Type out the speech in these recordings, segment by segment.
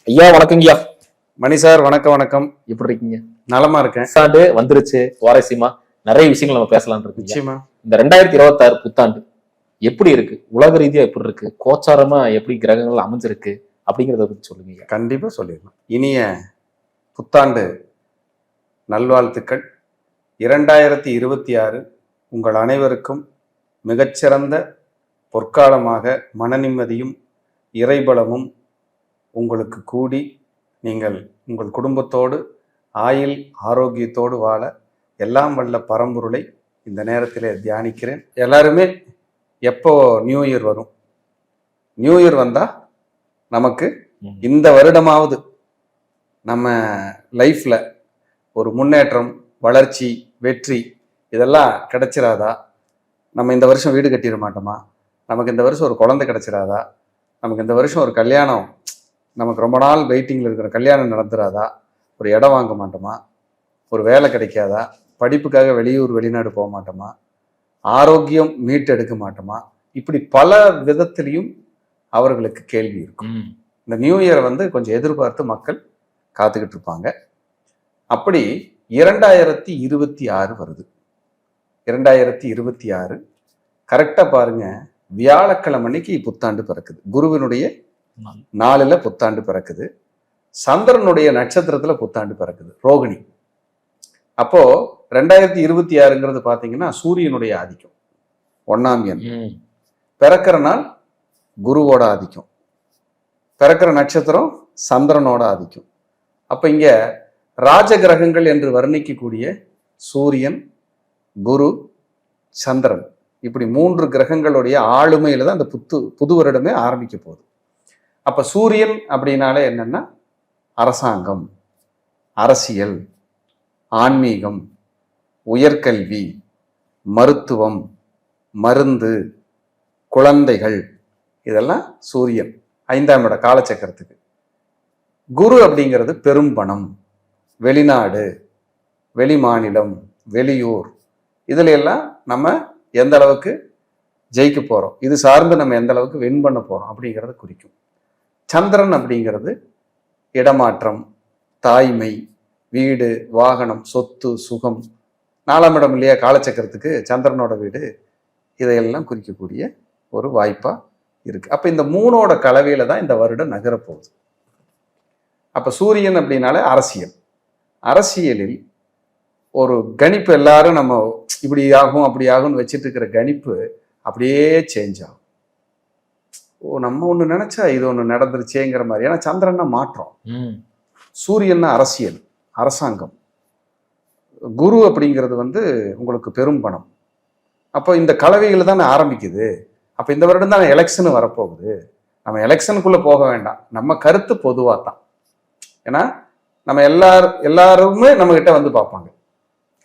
ஐயா வணக்கங்கய்யா. மணி சார் வணக்கம் வணக்கம். எப்படி இருக்கீங்க? நலமா இருக்கேன். புத்தாண்டு வந்துருச்சு, சுவாரஸ்யமா நிறைய விஷயங்கள் நம்ம பேசலாம்னு இருக்கு. நிச்சயமா. இந்த 2026 புத்தாண்டு எப்படி இருக்கு, உலக ரீதியா எப்படி இருக்கு, கோச்சாரமா எப்படி கிரகங்கள் அமைஞ்சிருக்கு அப்படிங்கறத பத்தி சொல்லுங்க. கண்டிப்பா சொல்லிடலாம். இனிய புத்தாண்டு நல்வாழ்த்துக்கள். 2026 உங்கள் அனைவருக்கும் மிகச்சிறந்த பொற்காலமாக மன நிம்மதியும் இறைபலமும் உங்களுக்கு கூடி நீங்கள் உங்கள் குடும்பத்தோடு ஆயுள் ஆரோக்கியத்தோடு வாழ எல்லாம் வல்ல பரம்பொருளை இந்த நேரத்தில் தியானிக்கிறேன். எல்லாருமே எப்போ நியூ இயர் வரும், நியூ இயர் வந்தா நமக்கு இந்த வருடமாவது நம்ம லைஃப்ல ஒரு முன்னேற்றம், வளர்ச்சி, வெற்றி இதெல்லாம் கிடைச்சிராதா? நம்ம இந்த வருஷம் வீடு கட்டிட மாட்டோமா? நமக்கு இந்த வருஷம் ஒரு குழந்தை கிடைச்சிராதா? நமக்கு இந்த வருஷம் ஒரு கல்யாணம், நமக்கு ரொம்ப நாள் வெயிட்டிங்கில் இருக்கிற கல்யாணம் நடந்துராதா? ஒரு இடம் வாங்க மாட்டோமா? ஒரு வேலை கிடைக்காதா? படிப்புக்காக வெளியூர் வெளிநாடு போக மாட்டோமா? ஆரோக்கியம் மீட்டெடுக்க மாட்டோமா? இப்படி பல விதத்திலையும் அவர்களுக்கு கேள்வி இருக்கும். இந்த நியூ இயரை கொஞ்சம் எதிர்பார்த்து மக்கள் காத்துக்கிட்டு இருப்பாங்க. அப்படி 2026 வருது. 2026 கரெக்டா பாருங்க, வியாழக்கிழமை அன்னைக்கு புத்தாண்டு பிறக்குது. குருவினுடைய நாளில் புத்தாண்டு பிறக்குது. சந்திரனுடைய நட்சத்திரத்துல புத்தாண்டு பிறக்குது, ரோகிணி. அப்போ 2026ங்கிறது பாத்தீங்கன்னா சூரியனுடைய ஆதிக்கம், 1ஆம் எண். பிறக்கிற நாள் குருவோட ஆதிக்கம், பிறக்கிற நட்சத்திரம் சந்திரனோட ஆதிக்கம். அப்ப இங்க ராஜ கிரகங்கள் என்று வர்ணிக்கக்கூடிய சூரியன், குரு, சந்திரன், இப்படி 3 கிரகங்களுடைய ஆளுமையில தான் அந்த புது வருடமே ஆரம்பிக்க போகுது. அப்ப சூரியன் அப்படின்னாலே என்னன்னா அரசாங்கம், அரசியல், ஆன்மீகம், உயர்கல்வி, மருத்துவம், மருந்து, குழந்தைகள், இதெல்லாம் சூரியன் 5ஆம் இட காலச்சக்கரத்துக்கு. குரு அப்படிங்கிறது பெரும் பணம், வெளிநாடு, வெளி மாநிலம், வெளியூர், இதுல எல்லாம் நம்ம எந்த அளவுக்கு ஜெயிக்க போறோம், இது சார்ந்து நம்ம எந்த அளவுக்கு வின் பண்ண போறோம் அப்படிங்கிறத குறிக்கும். சந்திரன் அப்படிங்கிறது இடமாற்றம், தாய்மை, வீடு, வாகனம், சொத்து, சுகம். 4ஆம் இடம் இல்லையா காலச்சக்கரத்துக்கு, சந்திரனோட வீடு. இதையெல்லாம் குறிக்கக்கூடிய ஒரு வாய்ப்பா இருக்கு. அப்ப இந்த 3ஓட கலவையில தான் இந்த வருடம் நகரப்போகுது. அப்ப சூரியன் அப்படின்னாலே அரசியல். அரசியலில் ஒரு கணிப்பு, எல்லாரும் நம்ம இப்படி ஆகும் அப்படி ஆகும்னு வச்சுட்டு இருக்கிற கணிப்பு அப்படியே சேஞ்ச் ஆகும். நம்ம ஒண்ணு நினைச்சா இது ஒண்ணு நடந்துருச்சேங்கிற மாதிரி. ஏன்னா சந்திரன்னா மாற்றம், சூரியன்னா அரசியல், அரசாங்கம், குரு அப்படிங்கிறது உங்களுக்கு பெரும் பணம். அப்போ இந்த கலவைகள் தானே ஆரம்பிக்குது. அப்ப இந்த வருடம் தான் எலெக்ஷன் வரப்போகுது. நம்ம எலெக்ஷனுக்குள்ள போக வேண்டாம், நம்ம கருத்து பொதுவா தான். ஏன்னா நம்ம எல்லாருமே நம்ம கிட்ட பார்ப்பாங்க.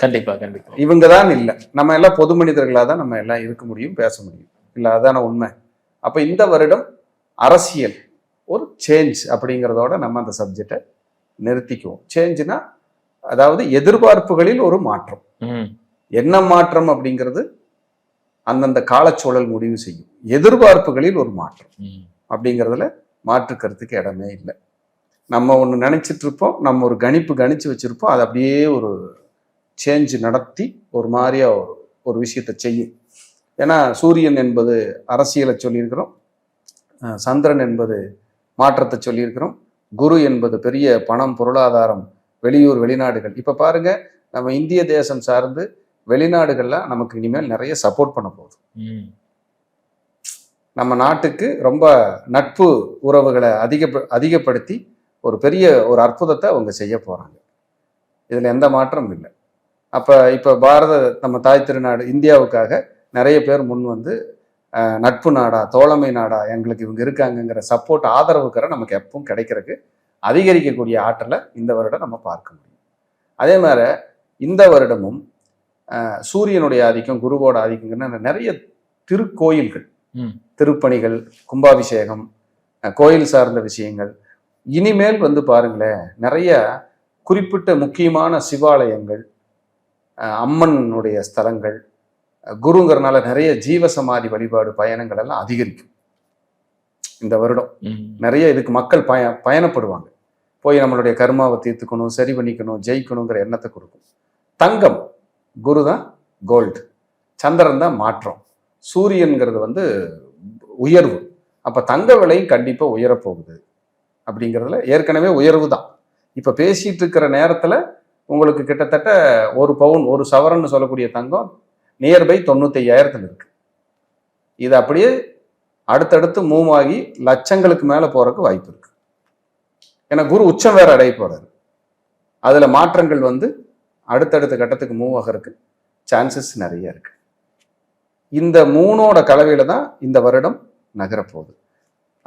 கண்டிப்பா கண்டிப்பா. இவங்க தான் இல்லை, நம்ம எல்லாம் பொது மனிதர்களாக தான் நம்ம எல்லாம் இருக்க முடியும், பேச முடியும், இல்லை அதான உண்மை. அப்ப இந்த வருடம் அரசியல் ஒரு சேஞ்ச் அப்படிங்கிறதோட நம்ம அந்த சப்ஜெக்டை நிறுத்திக்குவோம். சேஞ்சுனா அதாவது எதிர்பார்ப்புகளில் ஒரு மாற்றம். என்ன மாற்றம் அப்படிங்கிறது அந்தந்த காலச்சூழல் முடிவு செய்யும். எதிர்பார்ப்புகளில் ஒரு மாற்றம் அப்படிங்கிறதுல மாற்று கருத்துக்கு இடமே இல்லை. நம்ம ஒன்று நினைச்சிட்டு இருப்போம், நம்ம ஒரு கணிச்சு வச்சிருப்போம், அது அப்படியே ஒரு சேஞ்ச் நடத்தி ஒரு மாதிரியா ஒரு விஷயத்தை செய்யும். ஏன்னா சூரியன் என்பது அரசியலை சொல்லியிருக்கிறோம், சந்திரன் என்பது மாற்றத்தை சொல்லியிருக்கிறோம், குரு என்பது பெரிய பணம், பொருளாதாரம், வெளியூர், வெளிநாடுகள். இப்ப பாருங்க, நம்ம இந்திய தேசம் சார்ந்து வெளிநாடுகள்ல நமக்கு இனிமேல் நிறைய சப்போர்ட் பண்ண போகுது. நம்ம நாட்டுக்கு ரொம்ப நட்பு உறவுகளை அதிகப்படுத்தி ஒரு பெரிய ஒரு அற்புதத்தை அவங்க செய்ய போறாங்க. இதுல எந்த மாற்றமும் இல்லை. இப்ப நம்ம தாய் திருநாடு இந்தியாவுக்காக நிறைய பேர் முன் நட்பு நாடா, தோழமை நாடா, எங்களுக்கு இவங்க இருக்காங்கங்கிற சப்போர்ட், ஆதரவுக்கிற நமக்கு எப்பவும் கிடைக்கிறதுக்கு அதிகரிக்கக்கூடிய ஆற்றலை இந்த வருடம் நம்ம பார்க்க முடியும். அதே மாதிரி இந்த வருடமும் சூரியனுடைய ஆதிக்கம், குருவோட ஆதிக்கம்னா நிறைய திருக்கோயில்கள், திருப்பணிகள், கும்பாபிஷேகம், கோயில் சார்ந்த விஷயங்கள். இனிமேல் பாருங்களேன், நிறைய குறிப்பிட்ட முக்கியமான சிவாலயங்கள், அம்மனுடைய ஸ்தலங்கள், குருங்கிறனால நிறைய ஜீவசமாதி வழிபாடு பயணங்கள் எல்லாம் அதிகரிக்கும். இந்த வருடம் ம். நிறைய இதுக்கு மக்கள் பயணப்படுவாங்க. போய் நம்மளுடைய கர்மாவை தீர்த்துக்கணும், சரி பண்ணிக்கணும், ஜெயிக்கணுங்கிற எண்ணத்தை கொடுக்கும். தங்கம், குரு தான் கோல்டு, சந்திரன் தான் மாற்றம், சூரியன்கிறது வந்து உயர்வு. அப்ப தங்க விலையும் கண்டிப்பா உயரப்போகுது அப்படிங்கிறதுல ஏற்கனவே உயர்வு தான். இப்ப பேசிட்டு இருக்கிற நேரத்துல உங்களுக்கு கிட்டத்தட்ட 1 பவுன் 1 சவரன் சொல்லக்கூடிய தங்கம் நியர்பை 95,000 இருக்கு. இது அப்படியே அடுத்தடுத்து மூவ் ஆகி லட்சங்களுக்கு மேல போறதுக்கு வாய்ப்பு இருக்கு. ஏன்னா குரு உச்சம் வேற அடைய போறாரு. அதுல மாற்றங்கள் வந்து அடுத்தடுத்த கட்டத்துக்கு மூவ் ஆகிறதுக்கு சான்சஸ் நிறைய இருக்கு. இந்த 3ஓட கலவையில தான் இந்த வருடம் நகரப்போகுது.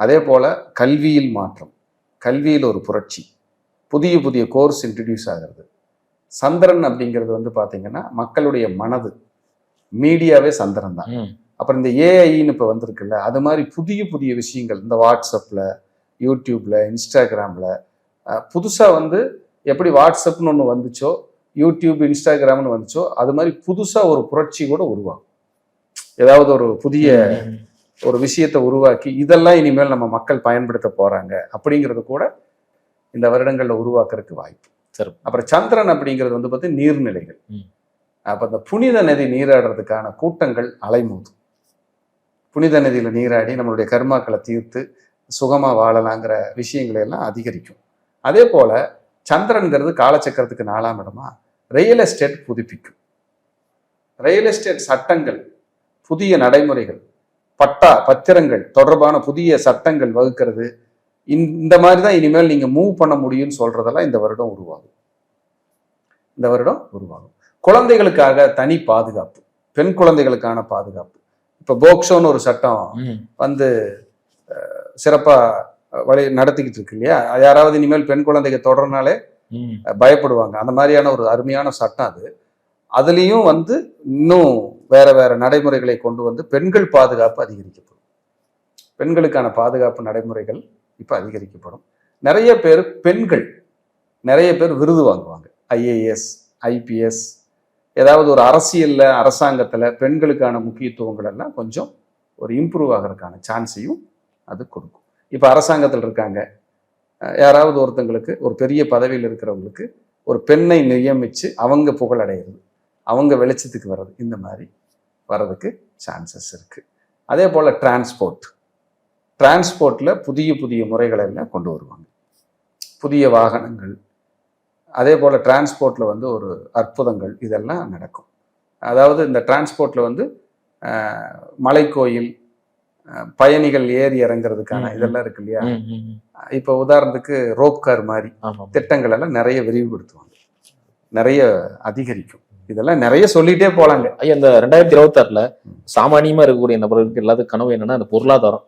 அதே போல கல்வியில் மாற்றம், கல்வியில் ஒரு புரட்சி, புதிய புதிய கோர்ஸ் இன்ட்ரடியூஸ் ஆகிறது. சந்திரன் அப்படிங்கிறது வந்து பாத்தீங்கன்னா மக்களுடைய மனது, மீடியாவே சந்திரன் தான். அப்புறம் இந்த ஏஐன்னு இப்போ வந்திருக்குல்ல, அது மாதிரி புதிய புதிய விஷயங்கள் இந்த வாட்ஸ்அப்பில், யூடியூப்ல, இன்ஸ்டாகிராமில் புதுசாக வந்து எப்படி வாட்ஸ்அப்னு ஒன்று வந்துச்சோ, யூடியூப் இன்ஸ்டாகிராம்னு வந்துச்சோ, அது மாதிரி புதுசாக ஒரு புரட்சி கூட உருவாகும். ஏதாவது ஒரு புதிய ஒரு விஷயத்தை உருவாக்கி இதெல்லாம் இனிமேல் நம்ம மக்கள் பயன்படுத்த போறாங்க அப்படிங்கிறது கூட இந்த வருடங்களில் உருவாக்குறதுக்கு வாய்ப்பு. சரி. அப்புறம் சந்திரன் அப்படிங்கிறது வந்து பார்த்தீங்கன்னா நீர்நிலைகள். அப்போ இந்த புனித நதி நீராடுறதுக்கான கூட்டங்கள் அலைமோதும். புனித நதியில் நீராடி நம்மளுடைய கர்மாக்களை தீர்த்து சுகமாக வாழலாங்கிற விஷயங்களை எல்லாம் அதிகரிக்கும். அதே போல சந்திரன்கிறது காலச்சக்கரத்துக்கு 4ஆம் இடமா ரியல் எஸ்டேட் புதுப்பிக்கும். ரியல் எஸ்டேட் சட்டங்கள், புதிய நடைமுறைகள், பத்திரங்கள் தொடர்பான புதிய சட்டங்கள் வகுக்கிறது, இந்த மாதிரி தான் இனிமேல் நீங்க மூவ் பண்ண முடியும்னு சொல்றதெல்லாம் இந்த வருடம் உருவாகும். இந்த வருடம் உருவாகும். குழந்தைகளுக்காக தனி பாதுகாப்பு, பெண் குழந்தைகளுக்கான பாதுகாப்பு. இப்ப போக்சோன்னு ஒரு சட்டம் வந்து சிறப்பா வழி நடத்திக்கிட்டு இருக்கு இல்லையா? யாராவது இனிமேல் பெண் குழந்தைங்க தொடர்னாலே பயப்படுவாங்க. அந்த மாதிரியான ஒரு அருமையான சட்டம் அது. அதுலேயும் வந்து இன்னும் வேற வேற நடைமுறைகளை கொண்டு வந்து பெண்கள் பாதுகாப்பு அதிகரிக்கப்படும். பெண்களுக்கான பாதுகாப்பு நடைமுறைகள் இப்ப அதிகரிக்கப்படும். நிறைய பேர் பெண்கள் நிறைய பேர் விருது வாங்குவாங்க. ஐஏஎஸ், ஐபிஎஸ், ஏதாவது ஒரு அரசியல்ல, அரசாங்கத்துல பெண்களுக்கான முக்கியத்துவங்கள் எல்லாம் கொஞ்சம் ஒரு இம்ப்ரூவ் ஆகிறதுக்கான சான்ஸையும் அது கொடுக்கும். இப்ப அரசாங்கத்தில் இருக்காங்க, யாராவது ஒருத்தங்களுக்கு ஒரு பெரிய பதவியில் இருக்கிறவங்களுக்கு ஒரு பெண்ணை நியமிச்சு அவங்க புகழடைகிறது, அவங்க வெளிச்சத்துக்கு வர்றது, இந்த மாதிரி வர்றதுக்கு சான்சஸ் இருக்கு. அதே போல டிரான்ஸ்போர்ட்ல புதிய புதிய முறைகளை எல்லாம் கொண்டு வருவாங்க, புதிய வாகனங்கள். அதே போல டிரான்ஸ்போர்ட்ல வந்து ஒரு அற்புதங்கள் இதெல்லாம் நடக்கும். அதாவது இந்த டிரான்ஸ்போர்ட்ல வந்து மலைக்கோயில், பயணிகள் ஏறி இறங்குறதுக்கான இதெல்லாம் இருக்கு இல்லையா? இப்ப உதாரணத்துக்கு ரோப் கார் மாதிரி திட்டங்கள் எல்லாம் நிறைய விரிவுபடுத்துவாங்க, நிறைய அதிகரிக்கும். இதெல்லாம் நிறைய சொல்லிட்டே போலாங்க. ஐயா, இந்த 2026ல சாமானியமா இருக்கக்கூடிய நபர்களுக்கு எல்லாத்துக்கும் கனவு என்னன்னா அந்த பொருளாதாரம்,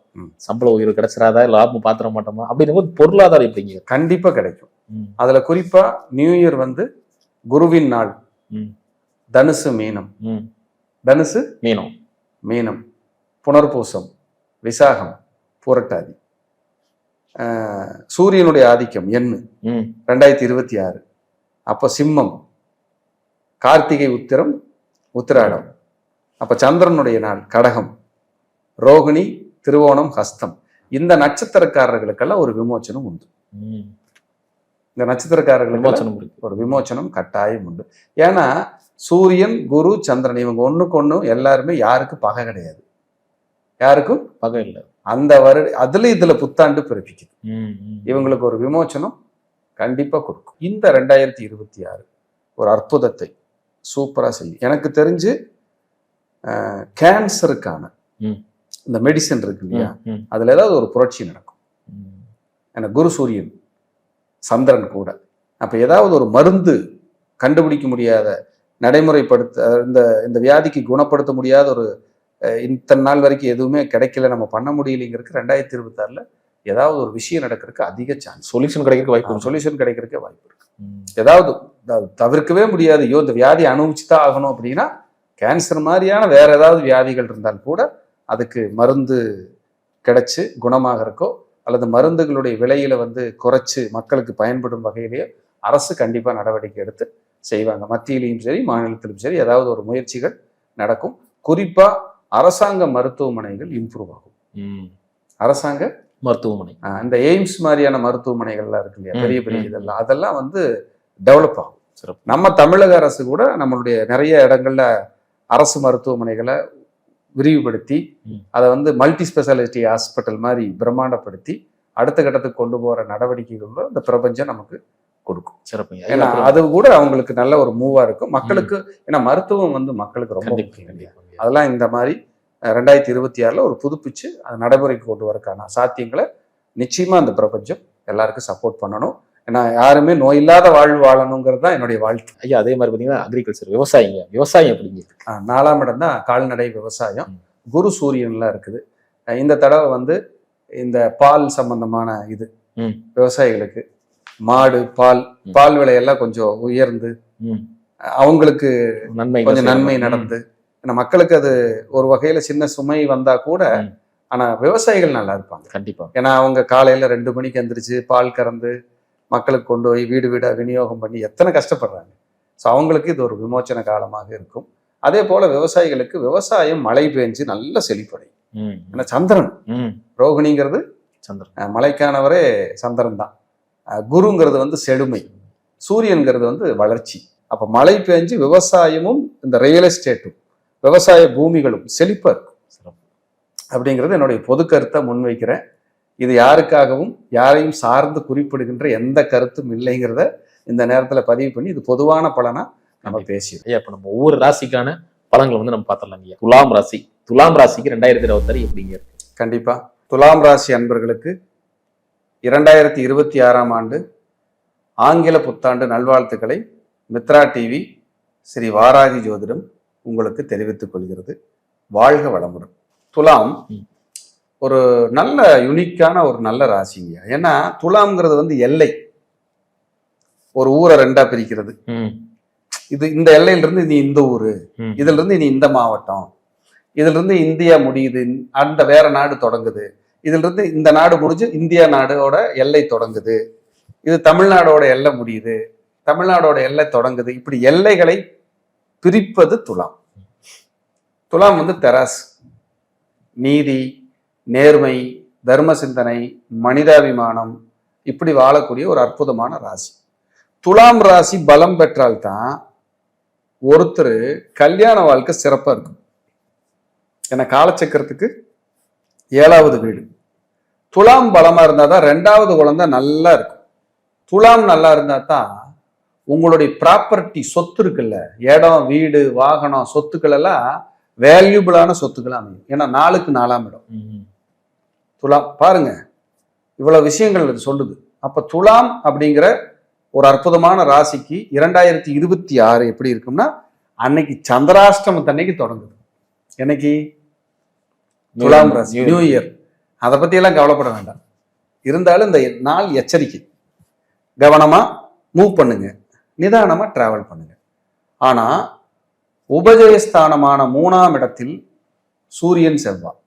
சம்பள உயர்வு கிடைச்சிடாதா, லாபம் பாத்திர மாட்டோமா அப்படின்னும் போது பொருளாதாரம் எப்படிங்க? கண்டிப்பா கிடைக்கும். அதுல குறிப்பா நியூ இயர் வந்து குருவின் நாள். தனுசு மீனம், தனுசு மீனம், மீனம், புனர்பூசம், விசாகம், புரட்டாதி, சூரியனுடைய ஆதிக்கம் எண்ணு 2026. அப்ப சிம்மம், கார்த்திகை, உத்திரம், உத்திராடம். அப்ப சந்திரனுடைய நாள் கடகம், ரோகிணி, திருவோணம், ஹஸ்தம். இந்த நட்சத்திரக்காரர்களுக்கெல்லாம் ஒரு விமோச்சனம் உண்டு. இந்த நட்சத்திரக்காரர்களுக்கு ஒரு விமோச்சனம் கட்டாயம் உண்டு. ஏன்னா சூரியன், குரு, சந்திரன் இவங்க ஒண்ணுக்கு ஒண்ணு எல்லாருமே யாருக்கு பகை கிடையாது, யாருக்கும் பகை இல்லை. அந்த இதுல புத்தாண்டு பிறப்பிக்குது. இவங்களுக்கு ஒரு விமோச்சனம் கண்டிப்பா கொடுக்கும். இந்த 2026 ஒரு அற்புதத்தை சூப்பரா செய்யும். எனக்கு தெரிஞ்சு கேன்சருக்கான இந்த மெடிசன் இருக்கு இல்லையா, அதுல ஏதாவது ஒரு புரட்சி நடக்கும். ஏன்னா குரு, சூரியன், சந்திரன் கூட. அப்ப ஏதாவது ஒரு மருந்து கண்டுபிடிக்க முடியாத, நடைமுறைப்படுத்த இந்த வியாதிக்கு குணப்படுத்த முடியாத ஒரு இத்தனை நாள் வரைக்கும் எதுவுமே கிடைக்கல, நம்ம பண்ண முடியலைங்கிறதுக்கு 2026ல ஏதாவது ஒரு விஷயம் நடக்கிறதுக்கு அதிக சான்ஸ், சொல்யூஷன் கிடைக்கிறதுக்கு வாய்ப்பு இருக்கு. ஏதாவது தவிர்க்கவே முடியாது, ஐயோ இந்த வியாதி அனுபவிச்சுதான் ஆகணும் அப்படின்னா, கேன்சர் மாதிரியான வேற ஏதாவது வியாதிகள் இருந்தால் கூட அதுக்கு மருந்து கிடைச்சு குணமாகறக்கோ அல்லது மருந்துகளுடைய விலையில வந்து குறைச்சு மக்களுக்கு பயன்படும் வகையிலேயே அரசு கண்டிப்பா நடவடிக்கை எடுத்து செய்வாங்க. மத்தியிலையும் சரி, மாநிலத்திலும் சரி ஏதாவது ஒரு முயற்சிகள் நடக்கும். குறிப்பா அரசாங்க மருத்துவமனைகள் இம்ப்ரூவ் ஆகும். அரசாங்க மருத்துவமனை. இந்த எய்ம்ஸ் மாதிரியான மருத்துவமனைகள்லாம் இருக்கு இல்லையா, பெரிய பெரிய இதெல்லாம், அதெல்லாம் வந்து டெவலப் ஆகும். சிறப்பு. நம்ம தமிழக அரசு கூட நம்மளுடைய நிறைய இடங்கள்ல அரசு மருத்துவமனைகளை விரிவுபடுத்தி அதை வந்து மல்டி ஸ்பெஷாலிட்டி ஹாஸ்பிட்டல் மாதிரி பிரம்மாண்டப்படுத்தி அடுத்த கட்டத்துக்கு கொண்டு போற நடவடிக்கைகள் இந்த பிரபஞ்சம் நமக்கு கொடுக்கும். சிறப்புங்க. ஏன்னா அது கூட அவங்களுக்கு நல்ல ஒரு மூவா இருக்கும் மக்களுக்கு. ஏன்னா மருத்துவம் வந்து மக்களுக்கு ரொம்ப முக்கியம். அதெல்லாம் இந்த மாதிரி 2026 ஒரு புதுப்பிச்சு அது நடைமுறைக்கு கொண்டு வரக்கான சாத்தியங்களை நிச்சயமா அந்த பிரபஞ்சம் எல்லாருக்கும் சப்போர்ட் பண்ணணும். ஏன்னா யாருமே நோய் இல்லாத வாழ்வு வாழணுங்கிறது தான் என்னுடைய வாழ்க்கை. ஐயா, அதே மாதிரி பாத்தீங்கன்னா அக்ரிகல்ச்சர், விவசாயம் எப்படிங்க? 4ஆம் இடம் தான் கால்நடை விவசாயம். குரு சூரியன்லாம் இருக்குது. இந்த தடவை வந்து இந்த பால் சம்பந்தமான இது விவசாயிகளுக்கு மாடு பால் விலையெல்லாம் கொஞ்சம் உயர்ந்து அவங்களுக்கு கொஞ்சம் நன்மை நடந்து, ஏன்னா மக்களுக்கு அது ஒரு வகையில சின்ன சுமை வந்தா கூட ஆனா விவசாயிகள் நல்லா இருப்பாங்க கண்டிப்பா. ஏன்னா அவங்க காலையில 2 மணிக்கு எந்திரிச்சு பால் கறந்து மக்களுக்கு கொண்டு போய் வீடு வீடா விநியோகம் பண்ணி எத்தனை கஷ்டப்படுறாங்க. ஸோ அவங்களுக்கு இது ஒரு விமோச்சன காலமாக இருக்கும். அதே போல விவசாயிகளுக்கு விவசாயம் மழை பெஞ்சு நல்ல செழிப்படையும். ஏன்னா சந்திரன் ரோகிணிங்கிறது சந்திரன், மலைக்கானவரே சந்திரன் தான். குருங்கிறது வந்து செழுமை, சூரியன்கிறது வந்து வளர்ச்சி. அப்ப மழை பெஞ்சு விவசாயமும் இந்த ரியல் எஸ்டேட்டும் விவசாய பூமிகளும் செழிப்பா இருக்கும் அப்படிங்கிறது என்னுடைய பொது கருத்தை முன்வைக்கிறேன். இது யாருக்காகவும் யாரையும் சார்ந்து குறிப்பிடுகின்ற எந்த கருத்தும் இல்லைங்கிறத இந்த நேரத்துல பதிவு பண்ணி இது பொதுவான பலனா நம்ம பேசிடுவோம். ஐயா, இப்ப நம்ம ஒவ்வொரு ராசிக்கான பலன்களை வந்து நம்ம பார்த்துடலாம். ஐயா, துலாம் ராசிக்கு 2026 எப்படிங்க இருக்கு? கண்டிப்பா துலாம் ராசி அன்பர்களுக்கு 2026ஆம் ஆண்டு ஆங்கில புத்தாண்டு நல்வாழ்த்துக்களை மித்ரா டிவி ஸ்ரீ வாராகி ஜோதிடம் உங்களுக்கு தெரிவித்துக் கொள்கிறது. வாழ்க வளமுடன். துலாம் ஒரு நல்ல யுனிக்கான ஒரு நல்ல ராசிங்க. ஏன்னா துலாம்ங்கிறது வந்து எல்லை, ஒரு ஊரை 2ஆ பிரிக்கிறது. இது இந்த எல்லையிலிருந்து நீ இந்த ஊரு, இதுல இருந்து நீ இந்த மாவட்டம், இதுல இருந்து இந்தியா முடியுது, அந்த வேற நாடு தொடங்குது, இதுல இருந்து இந்த நாடு முடிஞ்சு இந்தியா நாடோட எல்லை தொடங்குது, இது தமிழ்நாடோட எல்லை முடியுது, தமிழ்நாடோட எல்லை தொடங்குது. இப்படி எல்லைகளை பிரிப்பது துலாம். துலாம் வந்து தெராஸ், நீதி, நேர்மை, தர்ம சிந்தனை, மனிதாபிமானம், இப்படி வாழக்கூடிய ஒரு அற்புதமான ராசி. துலாம் ராசி பலம் பெற்றால்தான் ஒருத்தர் கல்யாண வாழ்க்கை சிறப்பா இருக்கும். ஏன்னா காலச்சக்கரத்துக்கு 7வது வீடு. துலாம் பலமா இருந்தாதான் 2வது குழந்தை நல்லா இருக்கும். துலாம் நல்லா இருந்தா தான் உங்களுடைய ப்ராப்பர்ட்டி சொத்து இருக்குல்ல, இடம் வீடு வாகனம் சொத்துக்கள் எல்லாம் வேல்யூபிளான சொத்துக்கள் அமையும். ஏன்னா 4க்கு 4ஆம் இடம் துலாம். பாருங்க இவ்வளவு விஷயங்கள் இது சொல்லுது. அப்ப துலாம் அப்படிங்கிற ஒரு அற்புதமான ராசிக்கு 2026 எப்படி இருக்கும்னா அன்னைக்கு சந்திராஷ்டமத்தன்னைக்கு தொடங்குது. என்னைக்கு? துலாம் ராசி நியூ இயர். அதை பத்தி எல்லாம் கவலைப்பட வேண்டாம். இருந்தாலும் இந்த நாள் எச்சரிக்கை, கவனமா மூவ் பண்ணுங்க, நிதானமா டிராவல் பண்ணுங்க. ஆனா உபஜயஸ்தானமான 3ஆம் இடத்தில் சூரியன் செவ்வாய்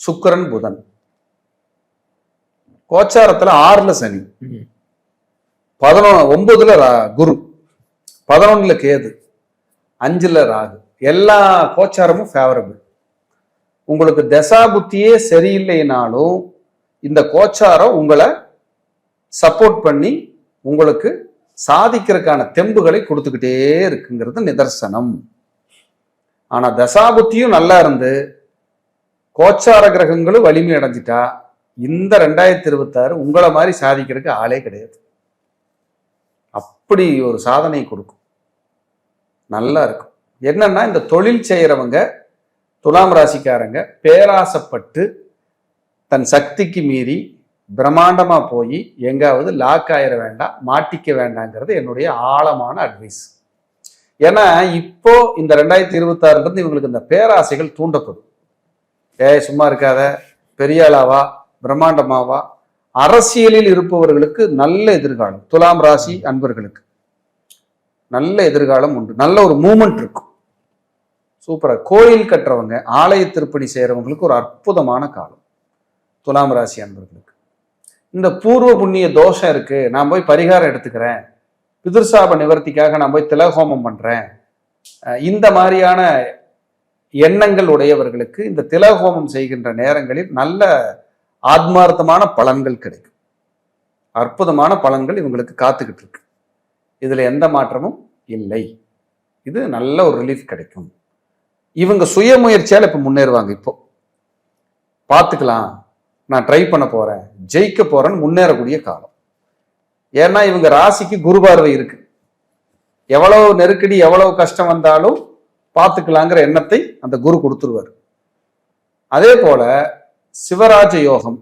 சுக்கிரன் புதன், கோச்சாரத்துல 6ல சனி, 9ல குரு, 11ல கேது, 5ல ராகு, எல்லா கோச்சாரமும் ஃபேவரபிள். உங்களுக்கு தசா புத்தியே சரியில்லைனாலும் இந்த கோச்சாரம் உங்களை சப்போர்ட் பண்ணி உங்களுக்கு சாதிக்கிறதுக்கான தெம்புகளை கொடுத்துக்கிட்டே இருக்குங்கிறது நிதர்சனம். ஆனா தசாபுத்தியும் நல்லா இருந்து கோச்சார கிரகங்களும் வலிமை அடைஞ்சிட்டா இந்த 2026 உங்களை மாதிரி சாதிக்கிறதுக்கு ஆளே கிடையாது. அப்படி ஒரு சாதனை கொடுக்கும், நல்லா இருக்கும். என்னன்னா இந்த தொழில் செய்யறவங்க துலாம் ராசிக்காரங்க பேராசப்பட்டு தன் சக்திக்கு மீறி பிரம்மாண்டமா போய் எங்காவது லாக் ஆயிட வேண்டாம், மாட்டிக்க வேண்டாங்கிறது என்னுடைய ஆழமான அட்வைஸ். ஏன்னா இப்போ இந்த 2026 இருந்து இவங்களுக்கு இந்த பேராசைகள் தூண்டப்படும். சும்மா இருக்காத, பெரிய ஆளாவா, பிரம்மாண்டமாவா. அரசியலில் இருப்பவர்களுக்கு நல்ல எதிர்காலம், துலாம் ராசி அன்பர்களுக்கு நல்ல எதிர்காலம் உண்டு, நல்ல ஒரு மூமெண்ட் இருக்கும், சூப்பரா. கோயில் கட்டுறவங்க, ஆலய திருப்பணி செய்யறவங்களுக்கு ஒரு அற்புதமான காலம் துலாம் ராசி அன்பர்களுக்கு. இந்த பூர்வ புண்ணிய தோஷம் இருக்கு, நான் போய் பரிகாரம் எடுத்துக்கிறேன், பிதுர்சாப நிவர்த்திக்காக நான் போய் திலகோமம் பண்றேன், இந்த மாதிரியான எண்ணங்கள் உடையவர்களுக்கு இந்த திலகோமம் செய்கின்ற நேரங்களில் நல்ல ஆத்மார்த்தமான பலன்கள் கிடைக்கும். அற்புதமான பலன்கள் இவங்களுக்கு காத்துக்கிட்டு இருக்கு. இதுல எந்த மாற்றமும் இல்லை. இது நல்ல ஒரு ரிலீஃப் கிடைக்கும். இவங்க சுய முயற்சியால் இப்ப முன்னேறுவாங்க. இப்போ பார்த்துக்கலாம், நான் ட்ரை பண்ண போறேன், ஜெயிக்க போறேன்னு முன்னேறக்கூடிய காலம். ஏன்னா இவங்க ராசிக்கு குரு பார்வை இருக்கு. எவ்வளவு நெருக்கடி எவ்வளவு கஷ்டம் வந்தாலும் பார்த்துக்கலாங்கிற எண்ணத்தை அந்த குரு கொடுத்துருவார். அதே போல சிவராஜ யோகம்,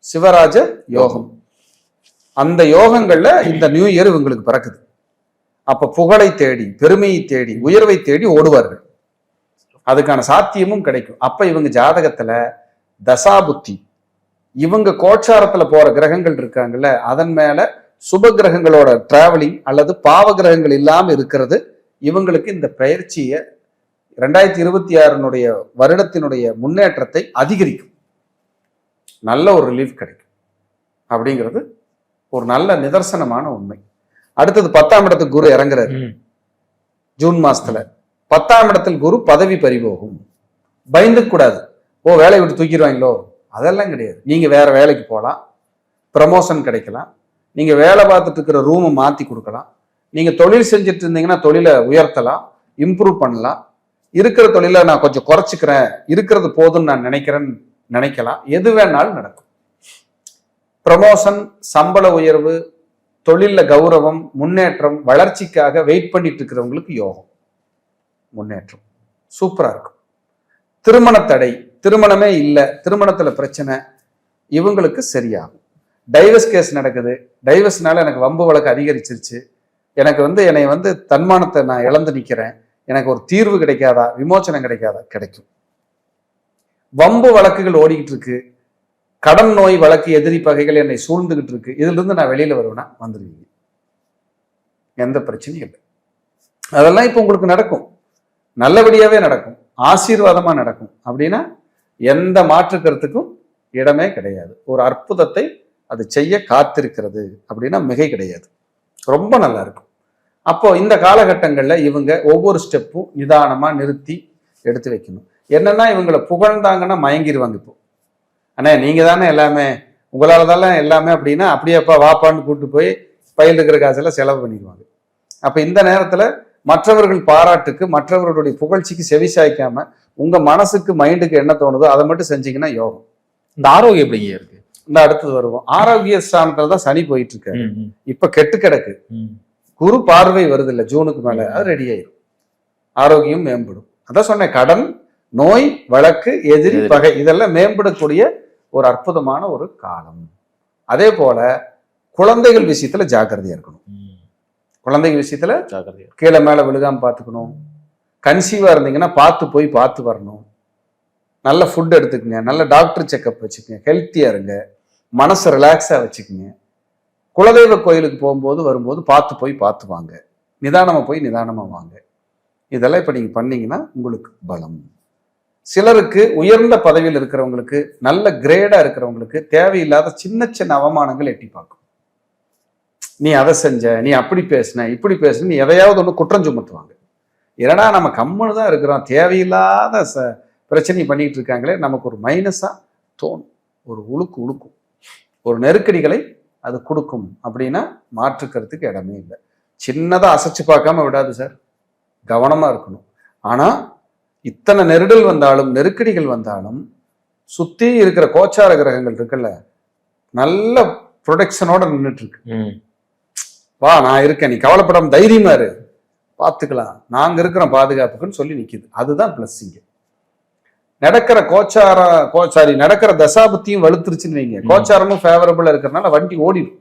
சிவராஜ யோகம், அந்த யோகங்கள்ல இந்த நியூ இயர் இவங்களுக்கு பிறக்குது. அப்ப புகழை தேடி, பெருமையை தேடி, உயர்வை தேடி ஓடுவார்கள். அதுக்கான சாத்தியமும் கிடைக்கும். அப்ப இவங்க ஜாதகத்துல தசாபுத்தி, இவங்க கோட்சாரத்துல போற கிரகங்கள் இருக்காங்கல்ல, அதன் மேல சுப கிரகங்களோட டிராவலிங் அல்லது பாவ கிரகங்கள் இல்லாம இருக்கிறது இவங்களுக்கு இந்த பயிற்சியை 2026 வருடத்தினுடைய முன்னேற்றத்தை அதிகரிக்கும். நல்ல ஒரு ரிலீஃப் கிடைக்கும் அப்படிங்கிறது ஒரு நல்ல நிதர்சனமான உண்மை. அடுத்தது 10ஆம் இடத்துக்கு குரு இறங்குறாரு ஜூன் மாசத்துல. 10ஆம் இடத்தில் குரு பதவி பறிபோகும். பயந்துக்க கூடாது, ஓ வேலையை விட்டு தூக்கிடுவாங்களோ, அதெல்லாம் கிடையாது. நீங்க வேற வேலைக்கு போகலாம், ப்ரமோஷன் கிடைக்கலாம், நீங்க வேலை பார்த்துட்டு இருக்கிற ரூமை மாத்தி கொடுக்கலாம், நீங்க தொழில் செஞ்சுட்டு இருந்தீங்கன்னா தொழிலை உயர்த்தலாம், இம்ப்ரூவ் பண்ணலாம், இருக்கிற தொழிலை நான் கொஞ்சம் குறைச்சிக்கிறேன், இருக்கிறது போதும்னு நான் நினைக்கலாம். எது வேணாலும் நடக்கும். ப்ரமோஷன், சம்பள உயர்வு, தொழில கௌரவம், முன்னேற்றம், வளர்ச்சிக்காக வெயிட் பண்ணிட்டு இருக்கிறவங்களுக்கு யோகம், முன்னேற்றம் சூப்பரா இருக்கும். திருமண தடை, திருமணமே இல்லை, திருமணத்துல பிரச்சனை, இவங்களுக்கு சரியாகும். டைவர்ஸ் கேஸ் நடக்குது, டைவர்ஸ்னால எனக்கு வம்பு வழக்கு அதிகரிச்சிருச்சு, எனக்கு என்னை தன்மானத்தை நான் இழந்து நிற்கிறேன், எனக்கு ஒரு தீர்வு கிடைக்காதா, விமோச்சனம் கிடைக்காதா, கிடைக்கும். வம்பு வழக்குகள் ஓடிக்கிட்டு இருக்கு, கடன் நோய் வழக்கு, எதிரி பகைகள் என்னை சூழ்ந்துகிட்டு இருக்கு, இதுல இருந்து நான் வெளியில வருவேன்னா வந்துடுவீங்க. எந்த பிரச்சனையும் இல்லை. அதெல்லாம் இப்போ உங்களுக்கு நடக்கும், நல்லபடியாவே நடக்கும், ஆசீர்வாதமா நடக்கும். அப்படின்னா எந்த மாற்று கருத்துக்கும் இடமே கிடையாது. ஒரு அற்புதத்தை அது செய்ய காத்திருக்கிறது அப்படின்னா மிகை கிடையாது. ரொம்ப நல்லா இருக்கும். அப்போ இந்த காலகட்டங்கள்ல இவங்க ஒவ்வொரு ஸ்டெப்பும் நிதானமா நிறுத்தி எடுத்து வைக்கணும். என்னன்னா இவங்களை புகழ்ந்தாங்கன்னா மயங்கிடுவாங்க. இப்போ அண்ணே நீங்க தானே எல்லாமே, உங்களால தானே எல்லாமே அப்படின்னா அப்படியேப்பா வாப்பான்னு கூப்பிட்டு போய் பையில் இருக்கிற காசெல்லாம் செலவு பண்ணிடுவாங்க. அப்ப இந்த நேரத்துல மற்றவர்கள் பாராட்டுக்கு, மற்றவர்களுடைய புகழ்ச்சிக்கு செவி சாய்க்காம உங்க மனசுக்கு மைண்டுக்கு என்ன தோணுதோ அதை மட்டும் செஞ்சீங்கன்னா யோகம். இந்த ஆரோக்கியம் எப்படிங்க இருக்கு? இந்த அடுத்தது வருவோம். ஆரோக்கிய ஸ்தானத்துல தான் சனி போயிட்டு இருக்காரு. இப்ப கெட்டு கிடக்கு. குரு பார்வை வருது இல்ல ஜூனுக்கு மேல, அது ரெடி ஆயிரும், ஆரோக்கியம் மேம்படும். அதான் சொன்னேன், கடன் நோய் வழக்கு எதிரி பகை இதெல்லாம் மேம்படக்கூடிய ஒரு அற்புதமான ஒரு காலம். அதே போல குழந்தைகள் விஷயத்துல ஜாக்கிரதையா இருக்கணும். குழந்தைகள் விஷயத்துல கீழே மேல விழுகாம பார்த்துக்கணும். கன்சீவா இருந்தீங்கன்னா பார்த்து வரணும். நல்ல ஃபுட் எடுத்துக்கங்க, நல்ல டாக்டர் செக்அப் வச்சுக்கோங்க, ஹெல்த்தியா இருங்க, மனசை ரிலாக்ஸா வச்சுக்கோங்க. குலதெய்வ கோயிலுக்கு போகும்போது வரும்போது பார்த்து வாங்க, நிதானமா போய் நிதானமா வாங்க. இதெல்லாம் இப்ப நீங்க பண்ணீங்கன்னா உங்களுக்கு பலம். சிலருக்கு உயர்ந்த பதவியில் இருக்கிறவங்களுக்கு, நல்ல கிரேடா இருக்கிறவங்களுக்கு தேவையில்லாத சின்ன சின்ன அவமானங்கள் எட்டி பார்க்கும். நீ அதை செஞ்ச, நீ அப்படி பேசின, இப்படி பேசுன, நீ எதையாவது ஒன்று குற்றம் சுமத்துவாங்க. ஏன்னா நம்ம கம்முன்னு தான் இருக்கிறோம், தேவையில்லாத பிரச்சனை பண்ணிட்டு இருக்காங்களே, நமக்கு ஒரு மைனஸா தோணும், ஒரு உழுக்கும், ஒரு நெருக்கடிகளை அது கொடுக்கும். அப்படின்னா மாற்றுக்கிறதுக்கு இடமே இல்லை. சின்னதா அசைச்சு பார்க்காம விடாது சார், கவனமா இருக்கணும். ஆனா இத்தனை நெருடல் வந்தாலும், நெருக்கடிகள் வந்தாலும், சுத்தி இருக்கிற கோச்சார கிரகங்கள் இருக்குல்ல, நல்ல ப்ரொடெக்ஷனோட நின்றுட்டு இருக்கு. வா நான் இருக்கேன், நீ கவலைப்படாம தைரியமா இரு, பார்த்துக்கலாம், நாங்க இருக்கிறோம் பாதுகாப்புக்குன்னு சொல்லி நிக்குது. அதுதான் பிளஸ்ஸிங்க. நடக்கிற தசாபத்தியும் வலுத்துருச்சுன்னு வைங்க, கோச்சாரமும் ஃபேவரபிளா இருக்கிறதுனால வண்டி ஓடிடும்,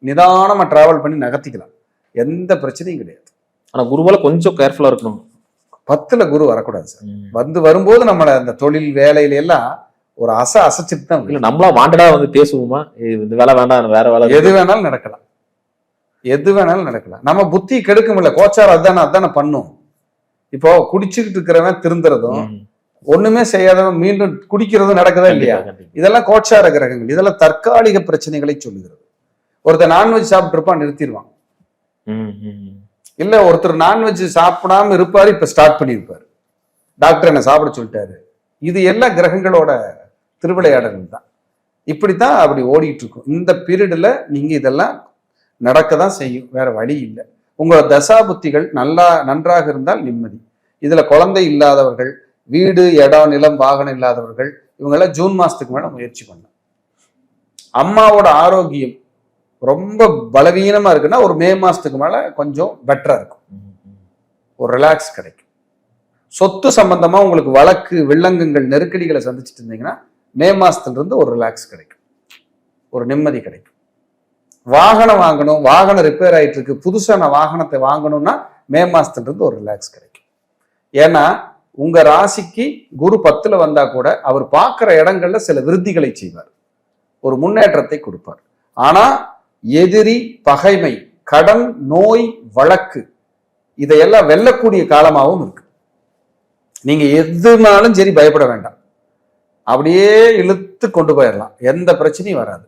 நிதானமா டிராவல் பண்ணி நகர்த்திக்கலாம், எந்த பிரச்சனையும் கிடையாது. ஆனா குருவால கொஞ்சம் கேர்ஃபுல்லா இருக்கணும். 10ல குரு வரக்கூடாது சார். வரும்போது நம்மள அந்த தொழில் வேலையில எல்லாம் ஒரு அசைச்சிட்டு தான். இல்ல நம்மளா வாண்டடா பேசுவோமா, இந்த வேலை வேண்டாம் வேற வேலை, எது வேணாலும் நடக்கலாம். நம்ம புத்தி கெடுக்கும் இல்ல, கோச்சாரம் அதானே பண்ணும். இப்போ குடிச்சுக்கிட்டு இருக்கிறவன் திருந்துறதும், ஒண்ணுமே செய்யாதவன் மீண்டும் குடிக்கிறதும் நடக்குதா இல்லையா? இதெல்லாம் கோச்சார கிரகங்கள். இதெல்லாம் தற்காலிக பிரச்சனைகளை சொல்லுகிறது. ஒருத்தர் நான்வெஜ் சாப்பிட்டு இருப்பான், நிறுத்திடுவான். இல்ல ஒருத்தர் நான்வெஜ் சாப்பிடாம இருப்பாரு, இப்ப ஸ்டார்ட் பண்ணியிருப்பாரு, டாக்டர் என்ன சாப்பிட சொல்லிட்டாரு. இது எல்லா கிரகங்களோட திருவிளையாடல்கள் தான். இப்படித்தான் அப்படி ஓடிட்டு இருக்கும். இந்த பீரியட்ல நீங்க இதெல்லாம் நடக்க தான் செய்யும், வேற வழி இல்லை. உங்களோட தசாபுத்திகள் நன்றாக இருந்தால் நிம்மதி. இதுல குழந்தை இல்லாதவர்கள், வீடு இடம் நிலம் வாகனம் இல்லாதவர்கள், இவங்கெல்லாம் ஜூன் மாசத்துக்கு மேல முயற்சி பண்ணலாம். அம்மாவோட ஆரோக்கியம் ரொம்ப பலவீனமா இருக்குன்னா ஒரு மே மாசத்துக்கு மேல கொஞ்சம் பெட்டரா இருக்கும், ஒரு ரிலாக்ஸ் கிடைக்கும். சொத்து சம்பந்தமா உங்களுக்கு வழக்கு வில்லங்கங்கள் நெருக்கடிகளை சந்திச்சுட்டு இருந்தீங்கன்னா மே மாசத்துல இருந்து ஒரு ரிலாக்ஸ் கிடைக்கும், ஒரு நிம்மதி கிடைக்கும். வாகனம் வாங்கணும், வாகனம் ரிப்பேர் ஆயிட்டு இருக்கு, புதுசான வாகனத்தை வாங்கணும்னா மே மாசத்துல இருந்து ஒரு ரிலாக்ஸ் கிடைக்கும். ஏன்னா உங்க ராசிக்கு குரு 10ல வந்தா கூட அவர் பார்க்கிற இடங்கள்ல சில விருத்திகளை செய்வார், ஒரு முன்னேற்றத்தை கொடுப்பார். ஆனா எதிரி, பகைமை, கடன், நோய், வழக்கு இதையெல்லாம் வெல்லக்கூடிய காலமாகவும் இருக்கு. நீங்க எதுனாலும் சரி பயப்பட வேண்டாம், அப்படியே இழுத்து கொண்டு போயிடலாம், எந்த பிரச்சனையும் வராது.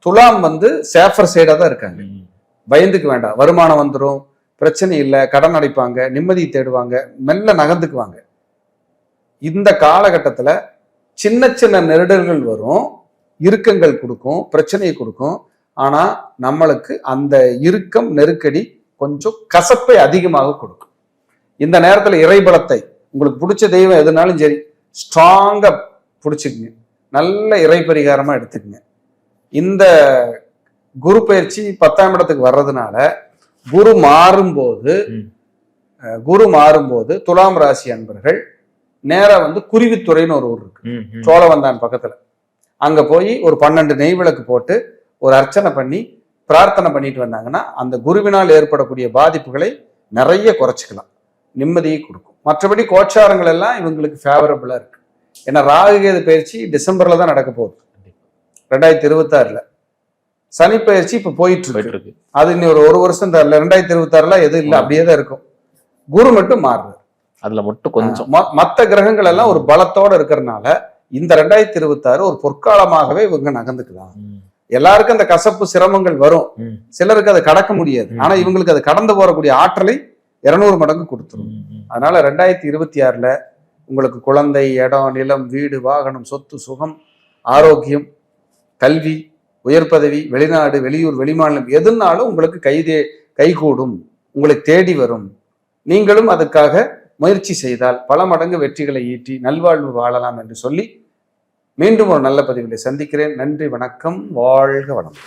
துலாம் சேஃபர் சைடா தான் இருக்காங்க, பயந்துக்கு வேண்டாம். வருமானம் வந்துடும், பிரச்சனை இல்லை, கடன் அடைப்பாங்க, நிம்மதி தேடுவாங்க, மெல்ல நகர்ந்துக்குவாங்க. இந்த காலகட்டத்துல சின்ன சின்ன நெருடல்கள் வரும், இறுக்கங்கள் கொடுக்கும், பிரச்சனையை கொடுக்கும். ஆனா நம்மளுக்கு அந்த இறுக்கம் நெருக்கடி கொஞ்சம் கசப்பை அதிகமாக கொடுக்கும். இந்த நேரத்துல இறைபலத்தை, உங்களுக்கு பிடிச்ச தெய்வம் எதுனாலும் சரி ஸ்ட்ராங்கா பிடிச்சிக்குங்க, நல்ல இறை பரிகாரமா எடுத்துக்கங்க. இந்த குரு பயிற்சி 10ஆம் இடத்துக்கு வர்றதுனால குரு மாறும்போது துலாம் ராசி அன்பர்கள் நேரா குருவித்துறைன்னு ஒரு ஊர் இருக்கு, சோழவந்தான் பக்கத்துல. அங்க போய் ஒரு 12 நெய் விளக்கு போட்டு ஒரு அர்ச்சனை பண்ணி பிரார்த்தனை பண்ணிட்டு வந்தாங்கன்னா அந்த குருவினால் ஏற்படக்கூடிய பாதிப்புகளை நிறைய குறைச்சிக்கலாம், நிம்மதியை கொடுக்கும். மற்றபடி கோச்சாரங்கள் எல்லாம் இவங்களுக்கு ஃபேவரபிளா இருக்கு. ஏன்னா ராகுகேது பயிற்சி டிசம்பர்ல தான் நடக்க போகுது, 2026ல. சனி பயிற்சி இப்ப போயிட்டு இருக்கு, அது இன்னும் ஒரு வருஷம் தரல. 2026ல எதுவும் இல்லை, அப்படியே தான் இருக்கும். குரு மட்டும் மாறுது, அதுல மட்டும் கொஞ்சம். மற்ற கிரகங்கள் எல்லாம் ஒரு பலத்தோட இருக்கிறதுனால இந்த 2026 ஒரு பொற்காலமாகவே இவங்க நகர்ந்துக்கலாம். எல்லாருக்கும் அந்த கசப்பு சிரமங்கள் வரும், சிலருக்கு அதை கடக்க முடியாது. ஆனா இவங்களுக்கு அதை கடந்து போறக்கூடிய ஆற்றலை 200 மடங்கு கொடுத்துரும். அதனால 2026ல உங்களுக்கு குழந்தை, இடம், நிலம், வீடு, வாகனம், சொத்து, சுகம், ஆரோக்கியம், கல்வி, உயர் பதவி, வெளிநாடு, வெளியூர், வெளிமாநிலம் எதுனாலும் உங்களுக்கு கைகூடும், உங்களுக்கு தேடி வரும். நீங்களும் அதுக்காக முயற்சி செய்தால் பல மடங்கு வெற்றிகளை ஈட்டி நல்வாழ்வு வாழலாம் என்று சொல்லி மீண்டும் ஒரு நல்ல பதிவிலை சந்திக்கிறேன். நன்றி, வணக்கம், வாழ்க வளம்.